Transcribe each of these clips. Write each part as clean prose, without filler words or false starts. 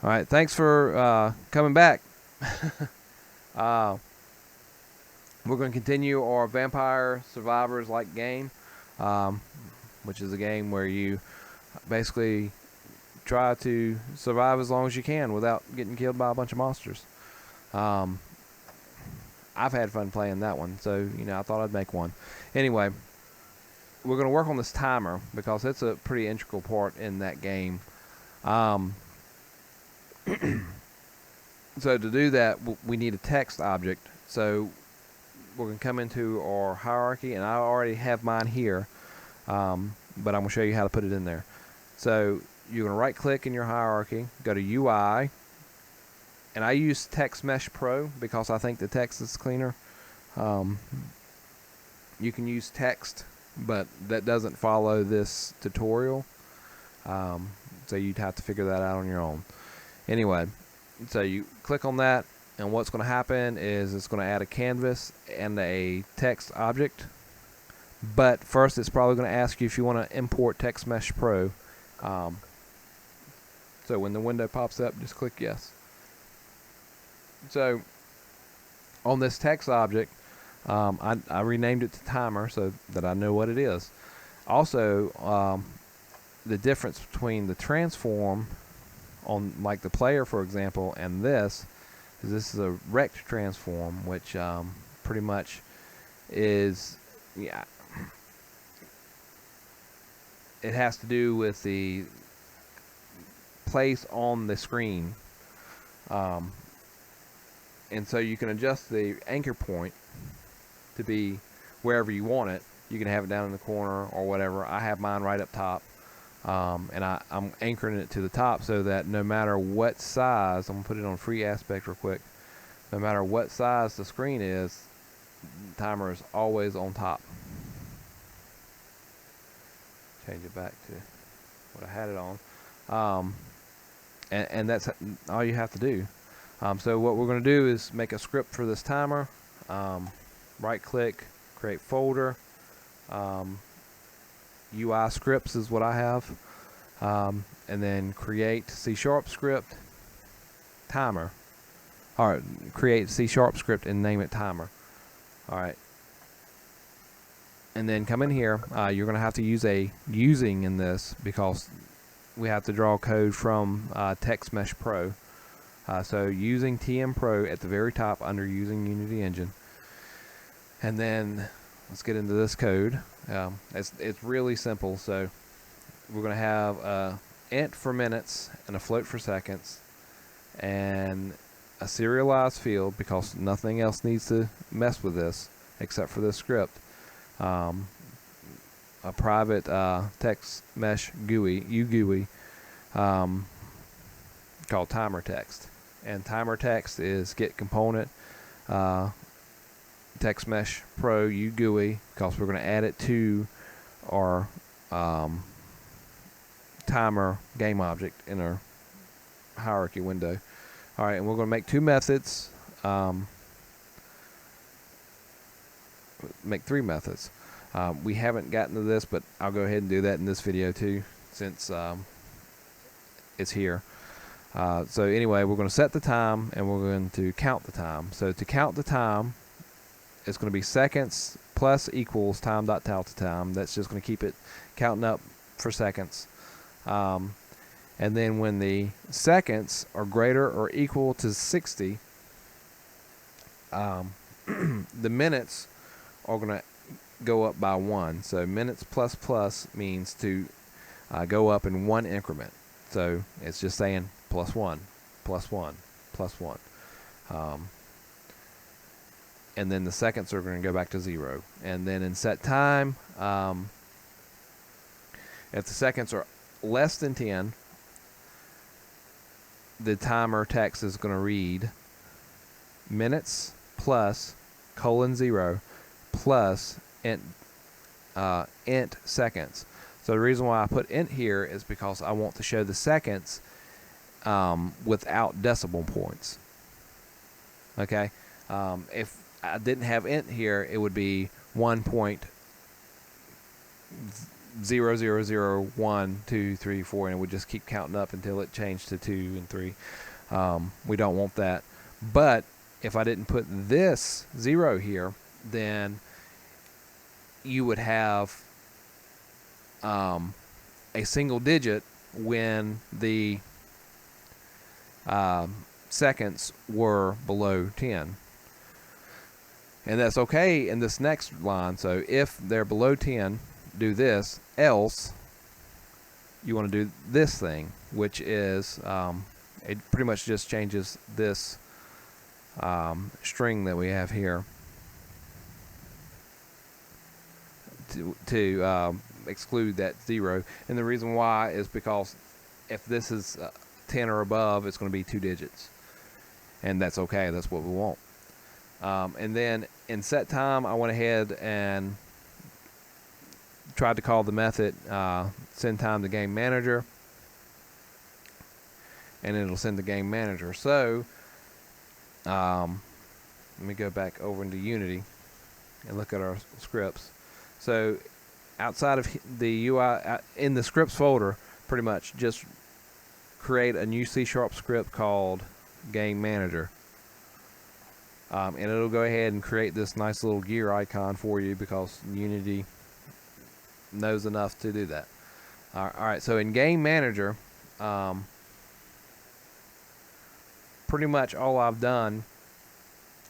All right, thanks for coming back. uh, we're going to continue our Vampire Survivors like game, um, which is a game where you basically try to survive as long as you can without getting killed by a bunch of monsters. Um, I've had fun playing that one, so I thought I'd make one. Anyway, we're going to work on this timer because it's a pretty integral part in that game. So to do that, we need a text object. So we're going to come into our hierarchy, and I already have mine here, but I'm going to show you how to put it in there. So you're going to right-click in your hierarchy, go to UI, and I use Text Mesh Pro because I think the text is cleaner. You can use text, but that doesn't follow this tutorial, so you'd have to figure that out on your own. Anyway, so you click on that, and what's going to happen is it's going to add a canvas and a text object. But first, it's probably going to ask you if you want to import Text Mesh Pro. So when the window pops up, just click yes. So on this text object, I renamed it to timer so that I know what it is. Also, the difference between the transform on like the player, for example, and this is a rect transform, which pretty much is, yeah, it has to do with the place on the screen, and so you can adjust the anchor point to be wherever you want it. You can have it down in the corner or whatever. I have mine right up top. And I'm anchoring it to the top so that no matter what size, I'm going to put it on free aspect real quick, no matter what size the screen is, the timer is always on top. Change it back to what I had it on. And that's all you have to do. So what we're going to do is make a script for this timer. Right click, create folder. UI scripts is what I have, and then create C# script timer. All right, create C# script and name it timer. All right, and then come in here. You're going to have to use a using in this because we have to draw code from Text Mesh Pro. So using TM Pro at the very top under using Unity Engine, and then let's get into this code. It's really simple. So we're going to have a int for minutes and a float for seconds, and a serialized field because nothing else needs to mess with this except for this script. A private text mesh GUI, UGUI, called timer text, and timer text is get component Text Mesh Pro UGUI because we're going to add it to our timer game object in our hierarchy window. All right, and we're going to make two methods, make three methods. We haven't gotten to this, but I'll go ahead and do that in this video too, since it's here. So anyway, we're going to set the time, and we're going to count the time. So to count the time, it's going to be seconds plus equals time.tell-to-time. That's just going to keep it counting up for seconds. And then when the seconds are greater or equal to 60, the minutes are going to go up by 1. So minutes plus plus means to go up in one increment. So it's just saying plus 1, plus 1, plus 1. And then the seconds are going to go back to 0. And then in set time, if the seconds are less than 10, the timer text is going to read minutes plus :0 plus int seconds. So the reason why I put int here is because I want to show the seconds without decimal points. Okay, if I didn't have int here, it would be 0, 0, 0, 1, 2, 3, 4, and it would just keep counting up until it changed to 2 and 3. We don't want that. But if I didn't put this 0 here, then you would have a single digit when the seconds were below 10. And that's okay in this next line. So if they're below 10, do this. Else, you want to do this thing, which is it pretty much just changes this string that we have here to exclude that 0. And the reason why is because if this is 10 or above, it's going to be 2 digits. And that's okay. That's what we want. And then in set time, I went ahead and tried to call the method send time to game manager, and it'll send the game manager. So let me go back over into Unity and look at our scripts. So outside of the UI, in the scripts folder, pretty much just create a new C# script called game manager. And it'll go ahead and create this nice little gear icon for you because Unity knows enough to do that. Alright, so in game manager, pretty much all I've done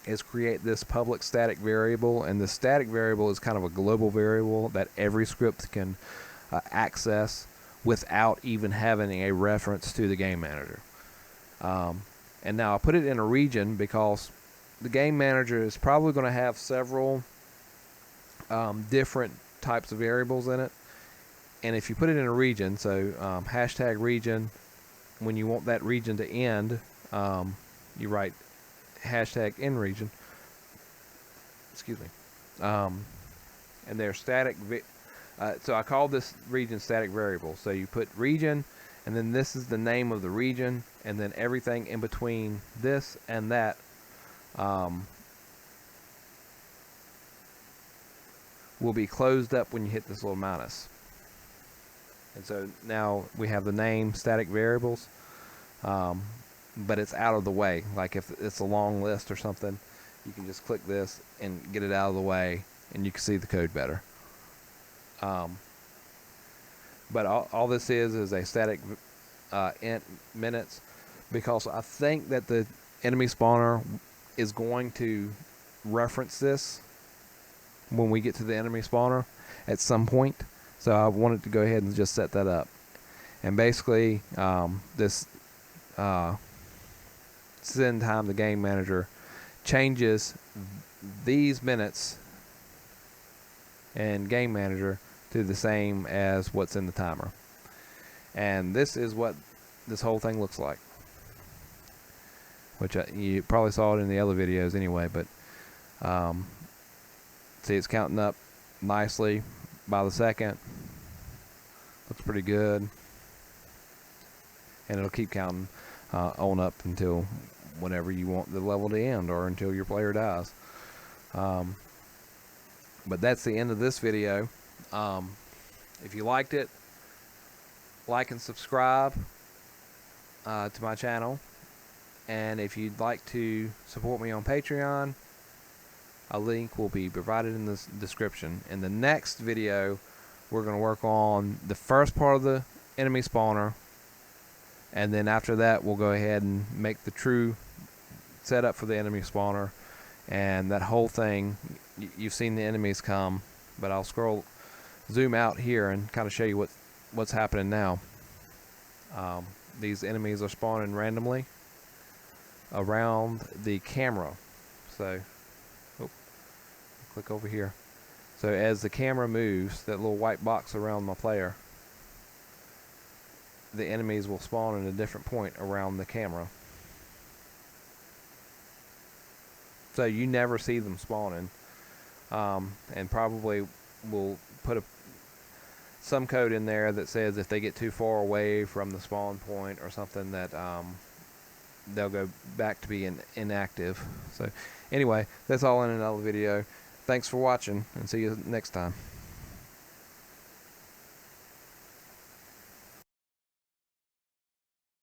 is create this public static variable, and the static variable is kind of a global variable that every script can access without even having a reference to the game manager. And now I put it in a region because the game manager is probably going to have several different types of variables in it. And if you put it in a region, so hashtag region, when you want that region to end, you write hashtag in region. Excuse me. And they're static. So I call this region static variable. So you put region, and then this is the name of the region, and then everything in between this and that will be closed up when you hit this little minus. And so now we have the name static variables, but it's out of the way. Like if it's a long list or something, you can just click this and get it out of the way, and you can see the code better. But all this is a static int minutes, because I think that the enemy spawner is going to reference this when we get to the enemy spawner at some point. So I wanted to go ahead and just set that up. And basically, this send time to game manager changes these minutes in game manager to the same as what's in the timer. And this is what this whole thing looks like, which you probably saw it in the other videos anyway, but see, it's counting up nicely by the second. Looks pretty good, and it'll keep counting on up until whenever you want the level to end, or until your player dies. But that's the end of this video. If you liked it, like and subscribe to my channel. And if you'd like to support me on Patreon, a link will be provided in the description. In the next video, we're going to work on the first part of the enemy spawner, and then after that we'll go ahead and make the true setup for the enemy spawner. And that whole thing, you've seen the enemies come, but I'll zoom out here and kind of show you what's happening now. These enemies are spawning randomly around the camera. So click over here. So as the camera moves, that little white box around my player, the enemies will spawn at a different point around the camera. So you never see them spawning. And probably we'll put some code in there that says if they get too far away from the spawn point or something, that they'll go back to being inactive. So anyway, that's all in another video. Thanks for watching, and see you next time.